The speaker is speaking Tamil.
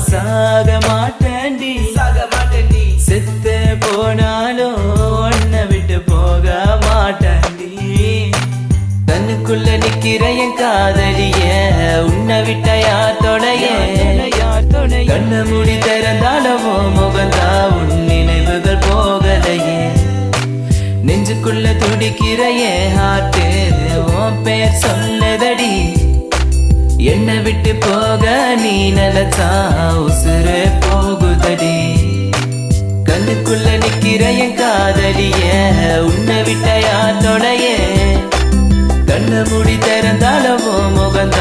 சாக மாட்டேன்டி செத்து போனாலும் உன்னை விட்டு போக மாட்டேன்டி கண்ணுக்குள்ள நிக்கிற என் காதலிய உன்னை விட்ட யார் தொடைய கண்ண மூடி திறந்தாலும் முகந்தா உன் நினைவுகள் போகலையே நெஞ்சுக்குள்ள துடிக்கிற என் ஹார்ட்டு உன் பேர் சொல்லதடி என்னை விட்டு போக நீ நினைச்சா உசுறு போகுதடி கண்ணுக்குள்ள நிக்கிற என் காதலிய உன்னை விட்ட யார் தொடைய கண்ண மூடி திறந்தாலும் முகந்தா